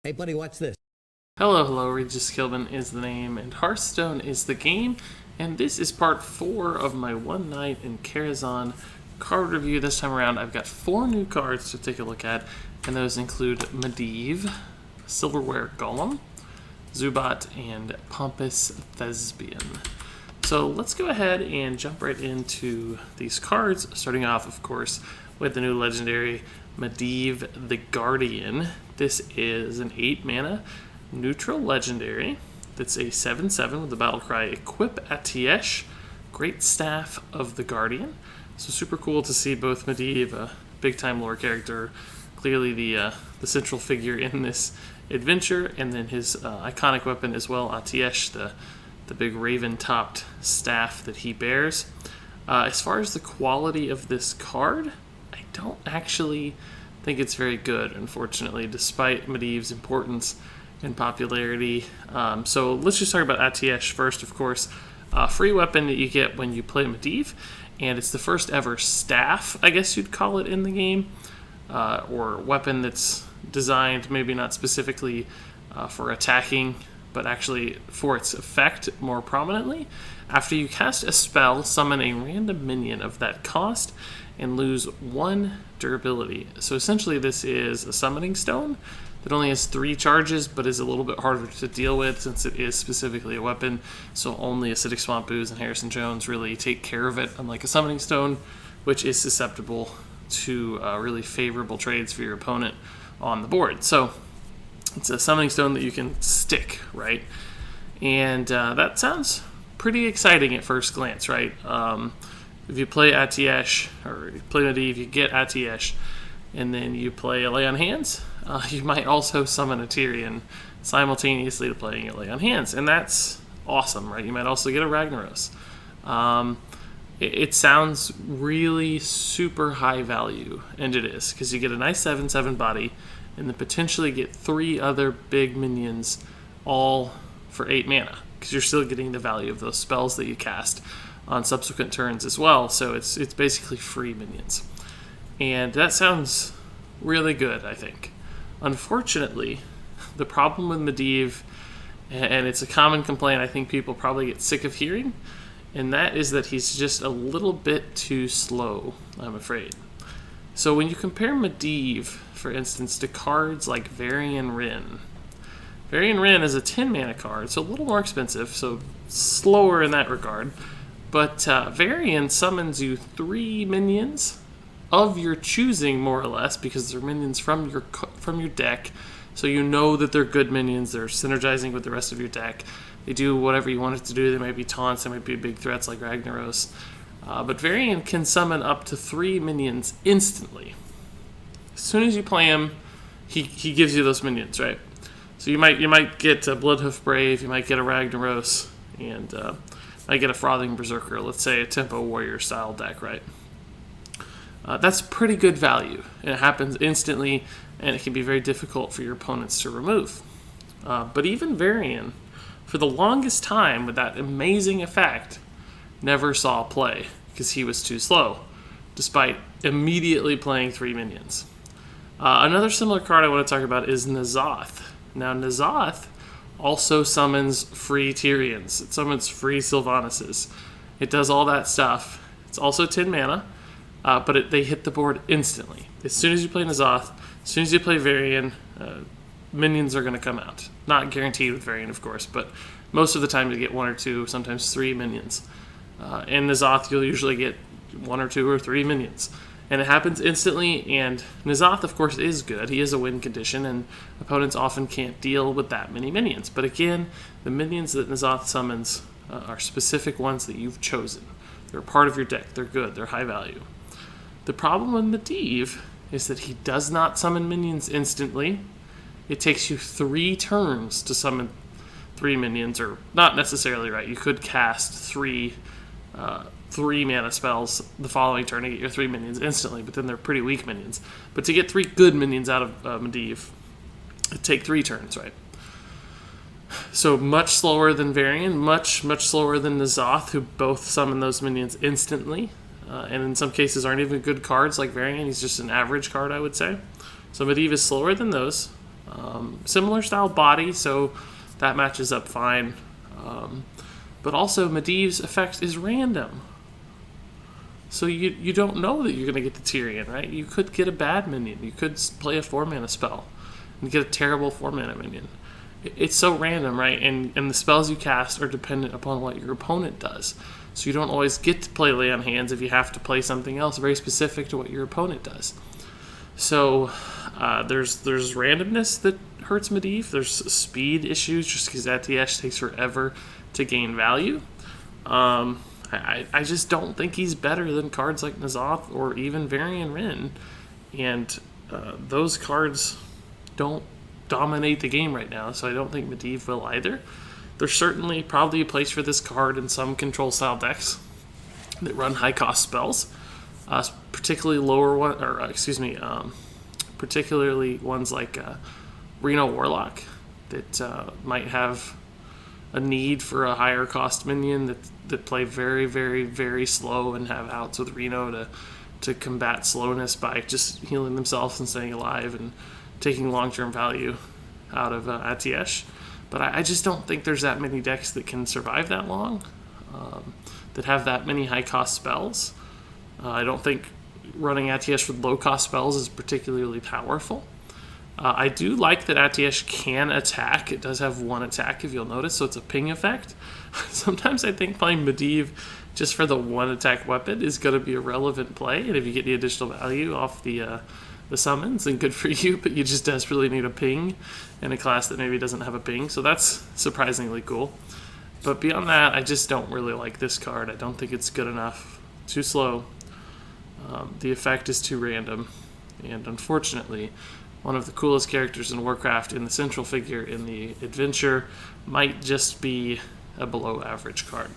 Hey, buddy, watch this. Hello, Regis Kilbin is the name, and Hearthstone is the game, and this is part 4 of my One Night in Karazhan card review. This time around, I've got 4 new cards to take a look at, and those include Medivh, Silverware Golem, Zoobot, and Pampas Thespian. So let's go ahead and jump right into these cards, starting off, of course, with the new legendary Medivh the Guardian. This is an 8-mana neutral legendary that's a 7/7 with the battle cry Equip Atiesh, Great Staff of the Guardian. So super cool to see both Medivh, a big-time lore character, clearly the central figure in this adventure, and then his iconic weapon as well, Atiesh, the big raven-topped staff that he bears. As far as the quality of this card, I don't actually think it's very good, unfortunately, despite Medivh's importance and popularity. So let's just talk about Atiesh first, of course. Free weapon that you get when you play Medivh, and it's the first ever staff, I guess you'd call it, in the game, or weapon that's designed maybe not specifically for attacking, but actually for its effect more prominently. After you cast a spell, summon a random minion of that cost and lose 1 durability. So essentially this is a summoning stone that only has 3 charges, but is a little bit harder to deal with since it is specifically a weapon. So only Acidic Swamp Ooze and Harrison Jones really take care of it, unlike a summoning stone, which is susceptible to really favorable trades for your opponent on the board. So it's a summoning stone that you can stick, right? And that sounds pretty exciting at first glance, right? If you play Atiesh, or you play Medivh, you get Atiesh, and then you play a Lay on Hands, you might also summon a Tyrion simultaneously to playing a Lay on Hands, and that's awesome, right? You might also get a Ragnaros. It sounds really super high value, and it is, because you get a nice 7/7 body, and then potentially get 3 other big minions, all for 8 mana, because you're still getting the value of those spells that you cast on subsequent turns as well. So it's basically free minions, and that sounds really good, I think. Unfortunately, the problem with Medivh, and it's a common complaint I think people probably get sick of hearing, and that is that he's just a little bit too slow, I'm afraid. So when you compare Medivh, for instance, to cards like Varian Wrynn, Varian Wrynn is a 10 mana card, so a little more expensive, so slower in that regard. But Varian summons you 3 minions of your choosing, more or less, because they're minions from your deck. So you know that they're good minions. They're synergizing with the rest of your deck. They do whatever you want it to do. They might be taunts. They might be big threats like Ragnaros. But Varian can summon up to 3 minions instantly. As soon as you play him, he gives you those minions, right? So you might get a Bloodhoof Brave. You might get a Ragnaros, and I get a Frothing Berserker, let's say a Tempo Warrior style deck, right? That's pretty good value. It happens instantly, and it can be very difficult for your opponents to remove. But even Varian, for the longest time with that amazing effect, never saw play because he was too slow, despite immediately playing 3 minions. Another similar card I want to talk about is N'Zoth. Now, N'Zoth also summons free Tyrions. It summons free Sylvanas. It does all that stuff. It's also 10 mana, but they hit the board instantly. As soon as you play N'Zoth, as soon as you play Varian, minions are going to come out. Not guaranteed with Varian, of course, but most of the time you get 1 or 2, sometimes 3 minions. In N'Zoth, you'll usually get 1 or 2 or 3 minions. And it happens instantly, and N'Zoth, of course, is good. He is a win condition, and opponents often can't deal with that many minions. But again, the minions that N'Zoth summons are specific ones that you've chosen. They're part of your deck. They're good. They're high value. The problem with Medivh is that he does not summon minions instantly. It takes you 3 turns to summon 3 minions, or not necessarily, right? You could cast 3 mana spells the following turn to get your 3 minions instantly, but then they're pretty weak minions. But to get 3 good minions out of Medivh, it take 3 turns, right? So much slower than Varian, much slower than N'Zoth, who both summon those minions instantly, and in some cases aren't even good cards like Varian. He's just an average card, I would say. So Medivh is slower than those. Similar style body, so that matches up fine. But also Medivh's effect is random. So you don't know that you're going to get the Tyrion, right? You could get a bad minion. You could play a 4-mana spell and get a terrible 4-mana minion. It's so random, right? And the spells you cast are dependent upon what your opponent does. So you don't always get to play lay on hands if you have to play something else very specific to what your opponent does. So there's randomness that hurts Medivh. There's speed issues just because ATS takes forever to gain value. I just don't think he's better than cards like N'Zoth or even Varian Wrynn. And those cards don't dominate the game right now, so I don't think Medivh will either. There's certainly probably a place for this card in some control style decks that run high cost spells, particularly particularly ones like Reno Warlock that might have a need for a higher cost minion that play very, very, very slow and have outs with Reno to combat slowness by just healing themselves and staying alive and taking long-term value out of ATS. But I just don't think there's that many decks that can survive that long, that have that many high-cost spells. I don't think running ATS with low-cost spells is particularly powerful. I do like that ATS can attack. It does have one attack, if you'll notice, so it's a ping effect. Sometimes I think playing Medivh just for the one attack weapon is going to be a relevant play, and if you get the additional value off the summons, then good for you, but you just desperately need a ping in a class that maybe doesn't have a ping, so that's surprisingly cool. But beyond that, I just don't really like this card. I don't think it's good enough. Too slow. The effect is too random, and unfortunately, one of the coolest characters in Warcraft in the central figure in the adventure might just be a below average card.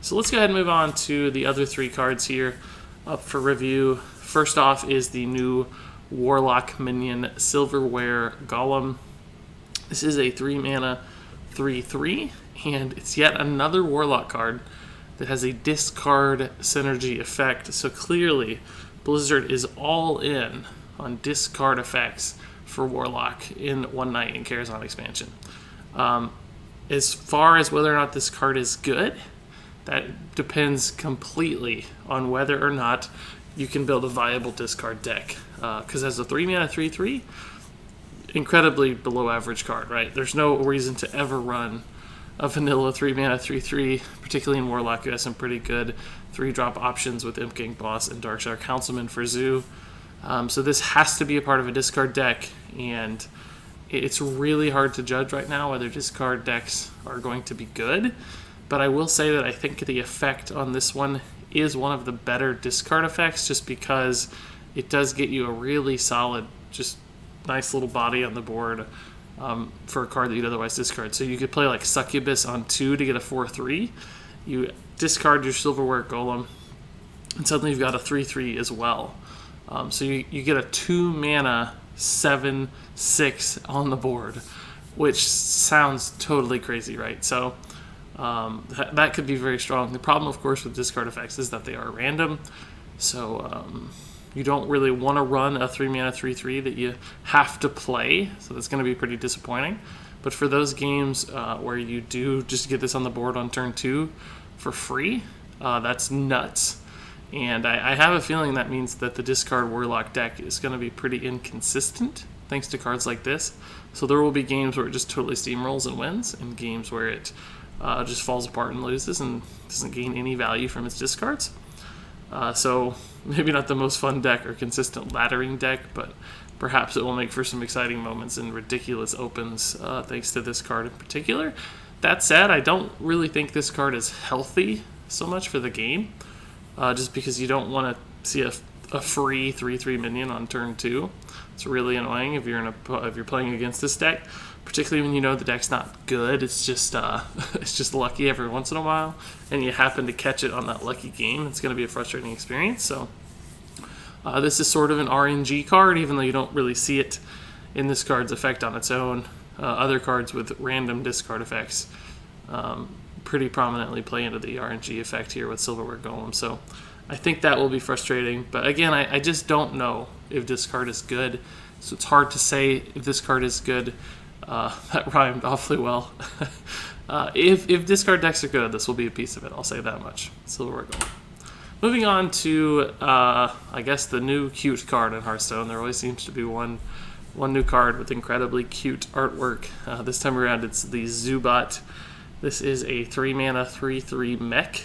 So let's go ahead and move on to the other 3 cards here up for review. First off is the new Warlock minion Silverware Golem. This is a 3-mana 3/3, and it's yet another Warlock card that has a discard synergy effect. So clearly, Blizzard is all in on discard effects for Warlock in One Night in Karazhan expansion. As far as whether or not this card is good, that depends completely on whether or not you can build a viable discard deck. Because as a 3-mana 3/3, incredibly below average card, right? There's no reason to ever run a vanilla 3-mana 3/3, particularly in Warlock, who has some pretty good 3-drop options with Imp King Boss and Darkshadow Councilman for Zoo. So this has to be a part of a discard deck, and it's really hard to judge right now whether discard decks are going to be good. But I will say that I think the effect on this one is one of the better discard effects, just because it does get you a really solid, just nice little body on the board for a card that you'd otherwise discard. So you could play like Succubus on 2 to get a 4/3. You discard your Silverware Golem, and suddenly you've got a 3/3 as well. So you get a 2-mana 7/6 on the board, which sounds totally crazy, right? So that could be very strong. The problem, of course, with discard effects is that they are random. So you don't really want to run a 3-mana 3/3 that you have to play. So that's going to be pretty disappointing. But for those games where you do just get this on the board on turn 2 for free, that's nuts. And I have a feeling that means that the discard Warlock deck is going to be pretty inconsistent thanks to cards like this. So there will be games where it just totally steamrolls and wins, and games where it just falls apart and loses and doesn't gain any value from its discards. So maybe not the most fun deck or consistent laddering deck, but perhaps it will make for some exciting moments and ridiculous opens thanks to this card in particular. That said, I don't really think this card is healthy so much for the game. Just because you don't want to see a free 3/3 minion on turn 2. It's really annoying if you're playing against this deck, particularly when you know the deck's not good. It's just lucky every once in a while, and you happen to catch it on that lucky game. It's going to be a frustrating experience. So this is sort of an RNG card, even though you don't really see it in this card's effect on its own. Other cards with random discard effects pretty prominently play into the RNG effect here with Silverware Golem. So I think that will be frustrating. But again, I just don't know if this card is good. so it's hard to say if this card is good. That rhymed awfully well. If discard decks are good, this will be a piece of it. I'll say that much. Silverware Golem. Moving on to, I guess, the new cute card in Hearthstone. There always seems to be one new card with incredibly cute artwork. This time around, it's the Zoobot. This is a 3-mana 3/3 Mech,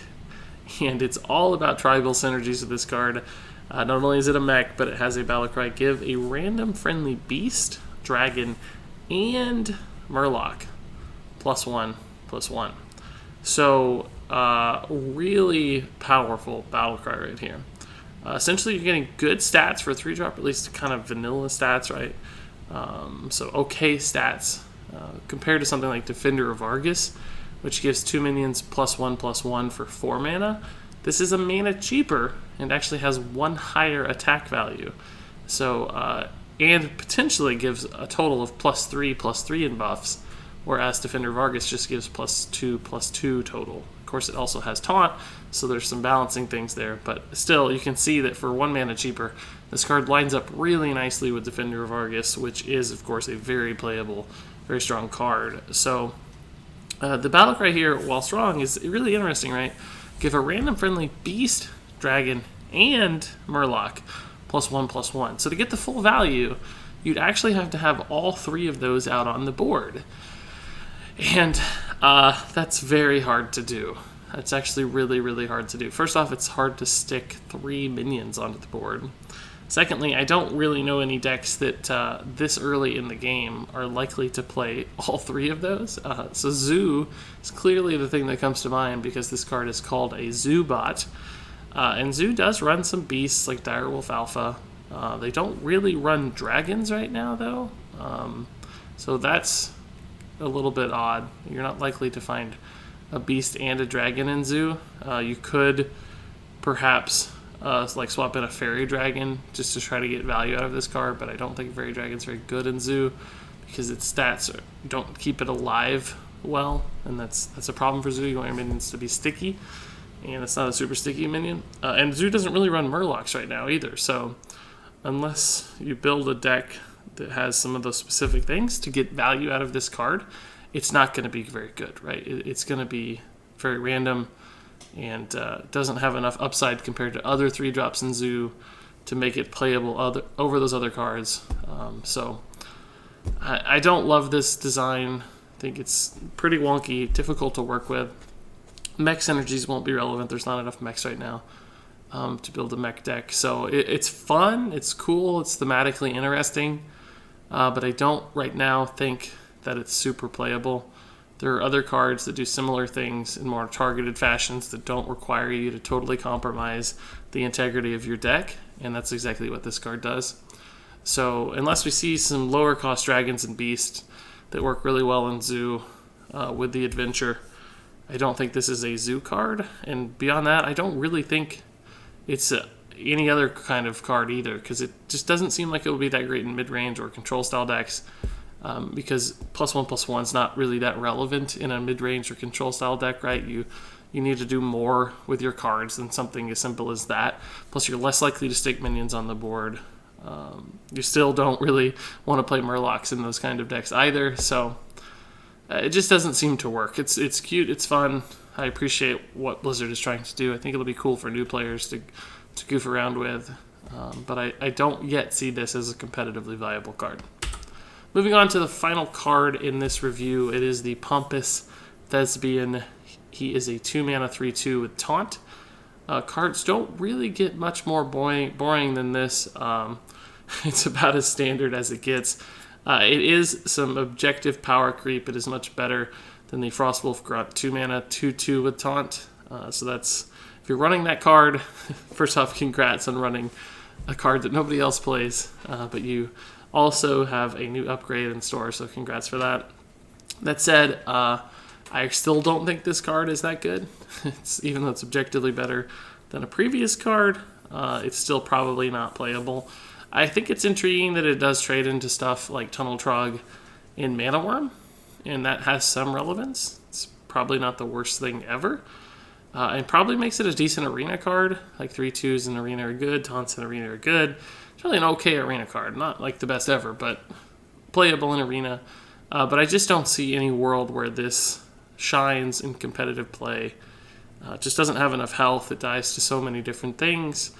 and it's all about tribal synergies with this card. Not only is it a Mech, but it has a battle cry: give a random friendly beast, dragon, and Murloc +1/+1. So, really powerful battle cry right here. Essentially, you're getting good stats for a 3-drop, at least kind of vanilla stats, right? So, okay stats compared to something like Defender of Argus, which gives 2 minions +1/+1 for 4 mana. This is a mana cheaper and actually has 1 higher attack value. So, and potentially gives a total of +3/+3 in buffs, whereas Defender of Argus just gives +2/+2 total. Of course, it also has taunt, so there's some balancing things there, but still, you can see that for 1 mana cheaper, this card lines up really nicely with Defender of Argus, which is, of course, a very playable, very strong card. So, the battle cry here, while strong, is really interesting, right? Give a random friendly beast, dragon, and Murloc +1/+1. So to get the full value, you'd actually have to have all 3 of those out on the board. And that's very hard to do. That's actually really, really hard to do. First off, it's hard to stick 3 minions onto the board. Secondly, I don't really know any decks that this early in the game are likely to play all 3 of those. So Zoo is clearly the thing that comes to mind because this card is called a Zoobot. And Zoo does run some beasts like Direwolf Alpha. They don't really run dragons right now, though. So that's a little bit odd. You're not likely to find a beast and a dragon in Zoo. You could perhaps like swap in a fairy dragon just to try to get value out of this card, but I don't think fairy dragon's very good in Zoo because its stats don't keep it alive well, and that's a problem for Zoo. You want your minions to be sticky, and it's not a super sticky minion. And Zoo doesn't really run Murlocs right now either, so unless you build a deck that has some of those specific things to get value out of this card, it's not going to be very good, right? It's going to be very random and doesn't have enough upside compared to other 3-drops in Zoo to make it playable over those other cards. So I don't love this design. I think it's pretty wonky, difficult to work with. Mech synergies won't be relevant. There's not enough mechs right now to build a mech deck. So it's fun, it's cool, it's thematically interesting, but I don't right now think that it's super playable. There are other cards that do similar things in more targeted fashions that don't require you to totally compromise the integrity of your deck, and that's exactly what this card does. So unless we see some lower cost dragons and beasts that work really well in Zoo with the adventure, I don't think this is a Zoo card. And beyond that, I don't really think it's any other kind of card either, because it just doesn't seem like it will be that great in mid-range or control style decks. Because +1/+1 is not really that relevant in a mid-range or control style deck, right? You need to do more with your cards than something as simple as that. Plus, you're less likely to stick minions on the board. You still don't really want to play Murlocs in those kind of decks either, so it just doesn't seem to work. It's cute, it's fun. I appreciate what Blizzard is trying to do. I think it'll be cool for new players to goof around with, but I don't yet see this as a competitively viable card. Moving on to the final card in this review, it is the Pampas Esbian. He is a 2-mana 3/2 with Taunt. Cards don't really get much more boring than this. It's about as standard as it gets. It is some objective power creep. It is much better than the Frostwolf Grunt 2-mana 2/2 with Taunt. So that's, if you're running that card, first off, congrats on running a card that nobody else plays, but you also have a new upgrade in store, so congrats for that. That said, I still don't think this card is that good. Even though it's objectively better than a previous card, it's still probably not playable. I think it's intriguing that it does trade into stuff like Tunnel Trog and Mana Worm, and that has some relevance. It's probably not the worst thing ever. And probably makes it a decent arena card. Like 3/2s in arena are good, taunts in arena are good. It's really an okay arena card. Not like the best ever, but playable in arena. But I just don't see any world where this shines in competitive play. It just doesn't have enough health. It dies to so many different things.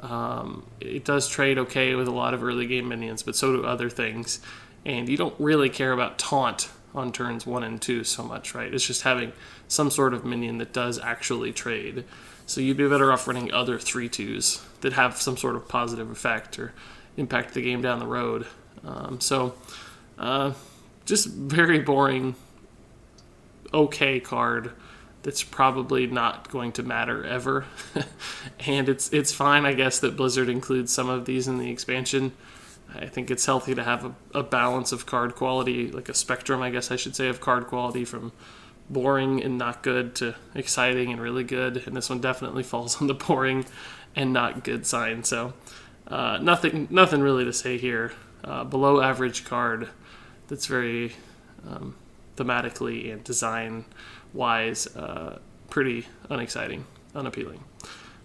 It does trade okay with a lot of early game minions, but so do other things. And you don't really care about taunt on turns 1 and 2 so much, right? It's just having some sort of minion that does actually trade. So you'd be better off running other 3/2s that have some sort of positive effect or impact the game down the road. Just very boring, okay card that's probably not going to matter ever. And it's fine, I guess, that Blizzard includes some of these in the expansion. I think it's healthy to have a balance of card quality, like a spectrum, I guess I should say, of card quality from boring and not good to exciting and really good. And this one definitely falls on the boring and not good side. So nothing really to say here. Below average card that's very thematically and design-wise pretty unexciting, unappealing.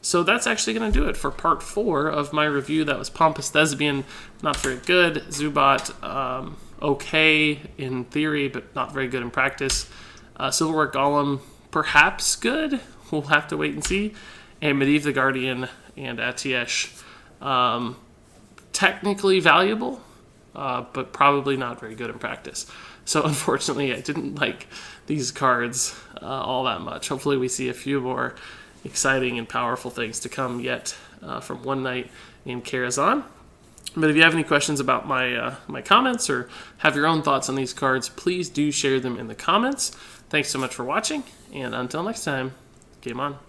So that's actually going to do it for part 4 of my review. That was Pampas Esbian, not very good. Zoobot, okay in theory, but not very good in practice. Silverware Golem, perhaps good. We'll have to wait and see. And Medivh the Guardian and Atiesh, technically valuable, but probably not very good in practice. So unfortunately, I didn't like these cards all that much. Hopefully we see a few more exciting and powerful things to come yet from One Night in Karazhan. But if you have any questions about my comments or have your own thoughts on these cards, please do share them in the comments. Thanks so much for watching, and until next time, game on.